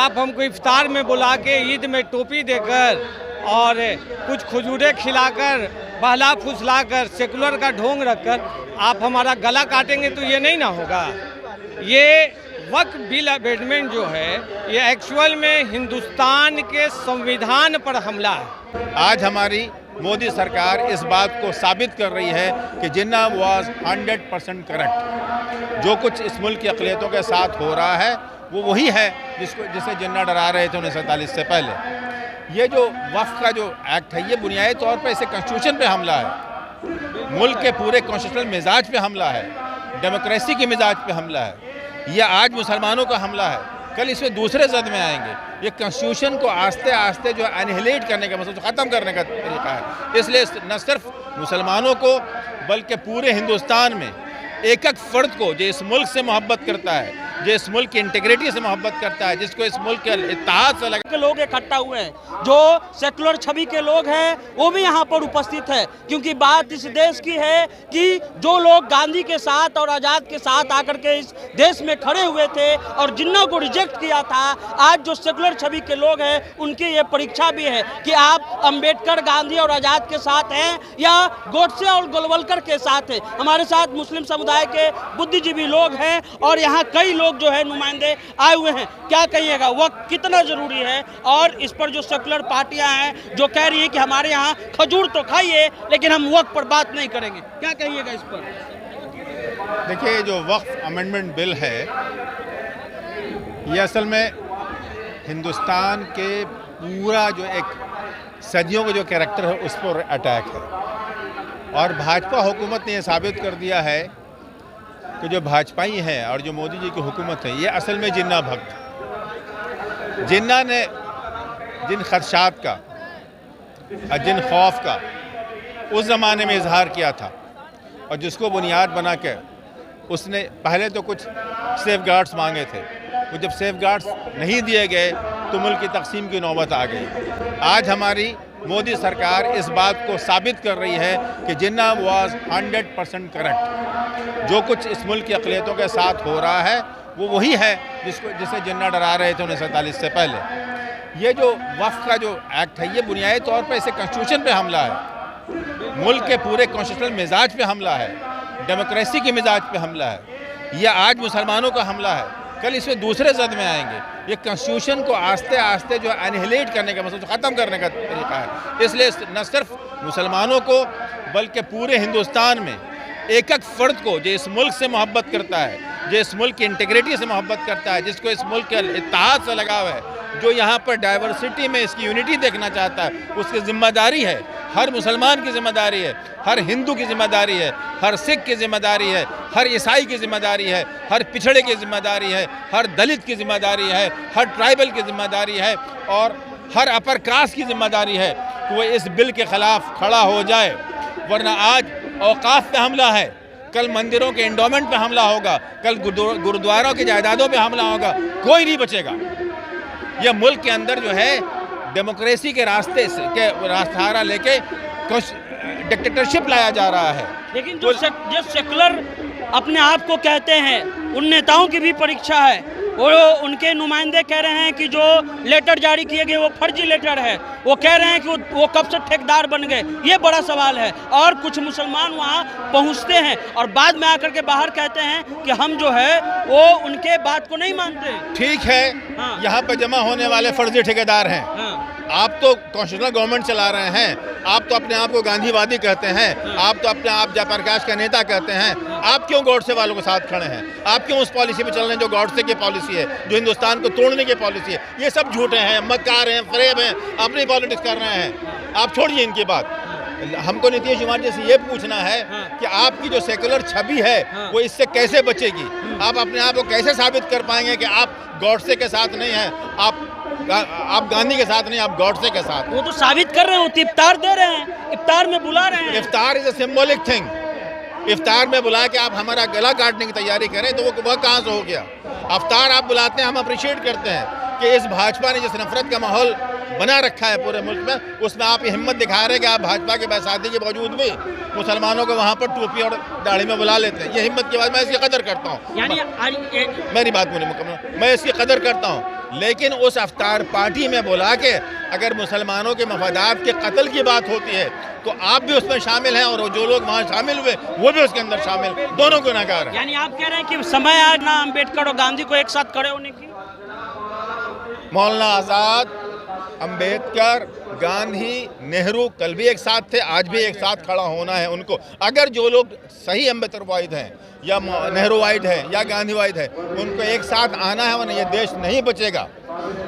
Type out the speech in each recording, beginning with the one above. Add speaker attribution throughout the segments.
Speaker 1: आप हमको इफ्तार में बुला के ईद में टोपी देकर और कुछ खजूरें खिलाकर बहला फुसलाकर सेकुलर का ढोंग रखकर आप हमारा गला काटेंगे तो ये नहीं ना होगा। ये वक्फ बिल अमेंडमेंट जो है ये एक्चुअल में हिंदुस्तान के संविधान पर हमला है।
Speaker 2: आज हमारी मोदी सरकार इस बात को साबित कर रही है कि जिन्ना वाज 100% करेक्ट। जो कुछ इस मुल्क की अक़लियतों के साथ हो रहा है वो वही है जिसे जिन्ना डरा रहे थे 1947 से पहले। ये जो वक्फ का जो एक्ट है ये बुनियादी तौर पर इसे कॉन्स्टिट्यूशन पे हमला है, मुल्क के पूरे कॉन्स्टिट्यूशनल मिजाज पे हमला है, डेमोक्रेसी के मिजाज पे हमला है। यह आज मुसलमानों का हमला है, कल इसमें दूसरे जद में आएंगे। ये कॉन्स्टिट्यूशन को आस्ते आस्ते जो एनिहिलेट करने का मतलब ख़त्म करने का तरीका है। इसलिए न सिर्फ मुसलमानों को बल्कि पूरे हिंदुस्तान में एक एक फ़र्द को जो इस मुल्क से मोहब्बत करता है, जो इस मुल्क की इंटीग्रिटी से मोहब्बत करता है, जिसको इस मुल्क के इत्तेहाद से लगा
Speaker 3: लोग इकट्ठा हुए हैं, जो सेकुलर छवि के लोग हैं वो भी यहाँ पर उपस्थित है। क्योंकि बात इस देश की है कि जो लोग गांधी के साथ और आज़ाद के साथ आकर के इस देश में खड़े हुए थे और जिन्ना को रिजेक्ट किया था, आज जो सेकुलर छवि के लोग हैं उनकी ये परीक्षा भी है कि आप अंबेडकर, गांधी और आज़ाद के साथ हैं या गोडसे और गोलवलकर के साथ हैं। हमारे साथ मुस्लिम समुदाय के बुद्धिजीवी लोग हैं और यहाँ कई लोग जो है नुमाइंदे आए हुए हैं। क्या कहिएगा, वक्त कितना जरूरी है? और इस पर जो सेकुलर पार्टियां हैं जो कह रही हैं कि हमारे यहाँ खजूर तो खाइए लेकिन हम वक्त पर बात नहीं करेंगे, क्या कहिएगा इस पर?
Speaker 2: देखिए, जो वक्फ अमेंडमेंट बिल है ये असल में हिंदुस्तान के पूरा जो एक सदियों का जो कैरेक्टर है उस पर अटैक है। और भाजपा हुकूमत ने यह साबित कर दिया है कि जो भाजपाई हैं और जो मोदी जी की हुकूमत है ये असल में जिन्ना भक्त। जिन्ना ने जिन खदशात का और जिन खौफ का उस ज़माने में इजहार किया था और जिसको बुनियाद बना के उसने पहले तो कुछ सेफ गार्ड्स मांगे थे, वो जब सेफ गार्ड्स नहीं दिए गए तो मुल्क की तकसीम की नौबत आ गई। आज हमारी मोदी सरकार इस बात को साबित कर रही है कि जिन्ना वाज 100% करेक्ट। जो कुछ इस मुल्क की अक़लियतों के साथ हो रहा है वो वही है जिसे जिन्ना डरा रहे थे 1947 से पहले। ये जो वक्फ का जो एक्ट है ये बुनियादी तौर पर इसे कॉन्स्टिट्यूशन पे हमला है, मुल्क के पूरे कॉन्स्टिट्यूशनल मिजाज पे हमला है, डेमोक्रेसी के मिजाज पे हमला है। यह आज मुसलमानों का हमला है, कल इसमें दूसरे जद में आएंगे। ये कॉन्स्टिट्यूशन को आस्ते आस्ते जो एनिहिलेट करने का मतलब ख़त्म करने का तरीका है। इसलिए न सिर्फ मुसलमानों को बल्कि पूरे हिंदुस्तान में एक एक फ़र्द को जो इस मुल्क से मोहब्बत करता है, जो इस मुल्क की इंटीग्रिटी से मोहब्बत करता है, जिसको इस मुल्क के इत्तेहाद से लगाव है, जो यहाँ पर डाइवर्सिटी में इसकी यूनिटी देखना चाहता है, उसकी ज़िम्मेदारी है, हर मुसलमान की ज़िम्मेदारी है, हर हिंदू की ज़िम्मेदारी है, हर सिख की ज़िम्मेदारी है, हर ईसाई की ज़िम्मेदारी है, हर पिछड़े की ज़िम्मेदारी है, हर दलित की ज़िम्मेदारी है, हर ट्राइबल की ज़िम्मेदारी है और हर अपर कास्ट की ज़िम्मेदारी है कि वो इस बिल के ख़िलाफ़ खड़ा हो जाए। वरना आज औकाफ पे हमला है, कल मंदिरों के एंडोमेंट पे हमला होगा, कल गुरुद्वारों की जायदादों पे हमला होगा, कोई नहीं बचेगा। यह मुल्क के अंदर जो है डेमोक्रेसी के रास्ते से के रास्ता लेके डिक्टेटरशिप लाया जा रहा है।
Speaker 3: लेकिन जो सेकुलर अपने आप को कहते हैं उन नेताओं की भी परीक्षा है। वो उनके नुमाइंदे कह रहे हैं कि जो लेटर जारी किए गए वो फर्जी लेटर है। वो कह रहे हैं कि वो कब से ठेकेदार बन गए, ये बड़ा सवाल है। और कुछ मुसलमान वहाँ पहुँचते हैं और बाद में आकर के बाहर कहते हैं कि हम जो है वो उनके बात को नहीं मानते।
Speaker 2: ठीक है,
Speaker 3: हाँ।
Speaker 2: यहाँ पर जमा होने वाले फर्जी ठेकेदार हैं।
Speaker 3: हाँ।
Speaker 2: आप तो कॉन्स्टिट्यूशनल गवर्नमेंट चला रहे हैं, आप तो अपने आप को गांधीवादी कहते हैं, आप तो अपने आप जयप्रकाश का नेता कहते हैं। आप क्यों गॉडसे वालों के साथ खड़े हैं? आप क्यों उस पॉलिसी पे चल रहे हैं जो गॉडसे की पॉलिसी है, जो हिंदुस्तान को तोड़ने की पॉलिसी है? ये सब झूठे हैं, मक्कार हैं, फरेब हैं, अपनी पॉलिटिक्स कर रहे हैं। आप छोड़िए इनकी बात। हमको नीतीश कुमार जी से ये पूछना है कि आपकी जो सेकुलर छवि है वो इससे कैसे बचेगी? आप अपने आप को कैसे साबित कर पाएंगे कि आप गॉडसे के साथ नहीं हैं, आप गांधी के साथ नहीं, आप गॉडसे के साथ?
Speaker 3: वो तो साबित कर रहे हैं, वो तो इफ्तार दे रहे हैं, इफ्तार में बुला रहे हैं।
Speaker 2: इफ्तार इज अ सिंबॉलिक थिंग। इफ्तार में बुला के आप हमारा गला काटने की तैयारी करें तो वह कहाँ से हो गया? अफ्तार आप बुलाते हैं, हम अप्रिशिएट करते हैं कि इस भाजपा ने जिस नफरत का माहौल बना रखा है पूरे मुल्क में, उसमें आप ये हिम्मत दिखा रहे हैं कि आप भाजपा के बैसाथी के बावजूद भी मुसलमानों को वहाँ पर टोपी और दाढ़ी में बुला लेते हैं। ये हिम्मत की बात, मैं इसकी कदर करता हूँ।
Speaker 3: यानी
Speaker 2: मेरी बात पूरी मुकम्मल, मैं इसकी कदर करता हूँ। लेकिन उस अफ्तार पार्टी में बुला के अगर मुसलमानों के मफादात के कत्ल की बात होती है तो आप भी उसमें शामिल हैं और जो लोग वहाँ शामिल हुए वो भी उसके अंदर शामिल, दोनों गुनहगार हैं।
Speaker 3: यानी आप कह रहे हैं कि समय आज ना अम्बेडकर और गांधी को एक साथ खड़े होने की?
Speaker 2: मौलाना आज़ाद, अंबेडकर, गांधी, नेहरू कल भी एक साथ थे, आज भी एक साथ खड़ा होना है उनको। अगर जो लोग सही अम्बेडकरवाइद हैं या नेहरूवाइड हैं या गांधीवाइद है, उनको एक साथ आना है वरना ये देश नहीं बचेगा।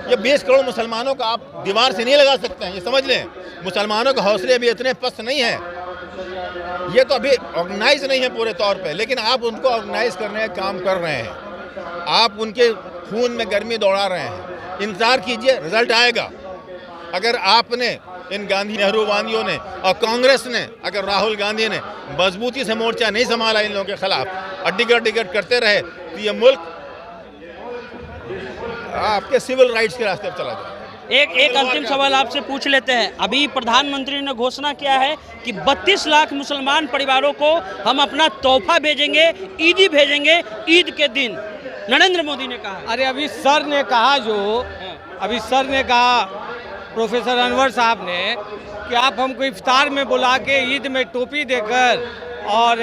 Speaker 2: ये 20 करोड़ मुसलमानों का आप दीवार से नहीं लगा सकते हैं, ये समझ लें। मुसलमानों के हौसले अभी इतने पस्त नहीं हैं, ये तो अभी ऑर्गेनाइज नहीं है पूरे तौर पे, लेकिन आप उनको ऑर्गेनाइज करने का काम कर रहे हैं। आप उनके खून में गर्मी दौड़ा रहे हैं। इंतज़ार कीजिए, रिजल्ट आएगा। अगर आपने इन गांधी नेहरू वादियों ने और कांग्रेस ने, अगर राहुल गांधी ने मजबूती से मोर्चा नहीं संभाला इन लोगों के खिलाफ, अड्डिगट करते रहे तो ये मुल्क आपके सिविल राइट्स के रास्ते पर चला जाए।
Speaker 3: एक अंतिम सवाल आपसे पूछ लेते हैं। अभी प्रधानमंत्री ने घोषणा किया है कि 32 लाख मुसलमान परिवारों को हम अपना तोहफा भेजेंगे, ईदी भेजेंगे ईद के दिन, नरेंद्र मोदी ने कहा।
Speaker 1: अरे अभी सर ने कहा प्रोफेसर अनवर साहब ने कि आप हमको इफ्तार में बुला के ईद में टोपी देकर और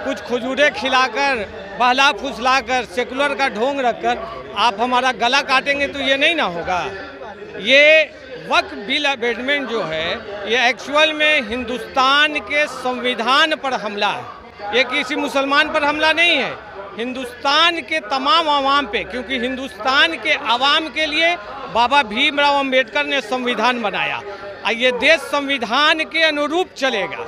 Speaker 1: कुछ खजूरें खिलाकर, बहला फुसलाकर, सेकुलर का ढोंग रखकर आप हमारा गला काटेंगे तो ये नहीं ना होगा। ये वक्फ बिल अमेंडमेंट जो है ये एक्चुअल में हिंदुस्तान के संविधान पर हमला है। ये किसी मुसलमान पर हमला नहीं है, हिंदुस्तान के तमाम आवाम पे, क्योंकि हिंदुस्तान के आवाम के लिए बाबा भीमराव अंबेडकर ने संविधान बनाया और ये देश संविधान के अनुरूप चलेगा।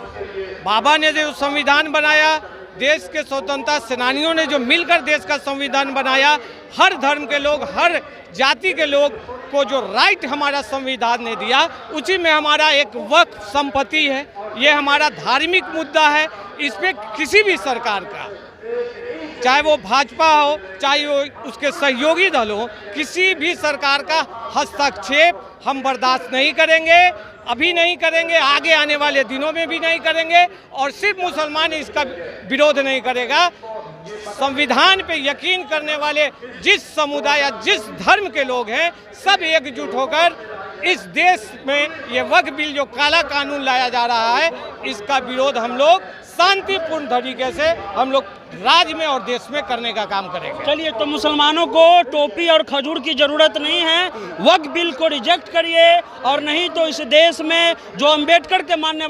Speaker 1: बाबा ने जो संविधान बनाया, देश के स्वतंत्रता सेनानियों ने जो मिलकर देश का संविधान बनाया, हर धर्म के लोग, हर जाति के लोग को जो राइट हमारा संविधान ने दिया, उसी में हमारा एक वक्फ संपत्ति है। ये हमारा धार्मिक मुद्दा है। इस पे किसी भी सरकार का, चाहे वो भाजपा हो चाहे वो उसके सहयोगी दल हो, किसी भी सरकार का हस्तक्षेप हम बर्दाश्त नहीं करेंगे, अभी नहीं करेंगे, आगे आने वाले दिनों में भी नहीं करेंगे। और सिर्फ मुसलमान इसका विरोध नहीं करेगा, संविधान पे यकीन करने वाले जिस समुदाय या जिस धर्म के लोग हैं, सब एकजुट होकर इस देश में ये वक्फ बिल जो काला कानून लाया जा रहा है, इसका विरोध हम लोग शांतिपूर्ण तरीके से हम लोग राज्य में और देश में करने का काम करेंगे।
Speaker 3: चलिए, तो मुसलमानों को टोपी और खजूर की जरूरत नहीं है, वक्फ बिल को रिजेक्ट करिए, और नहीं तो इस देश में जो अंबेडकर के मानने वाले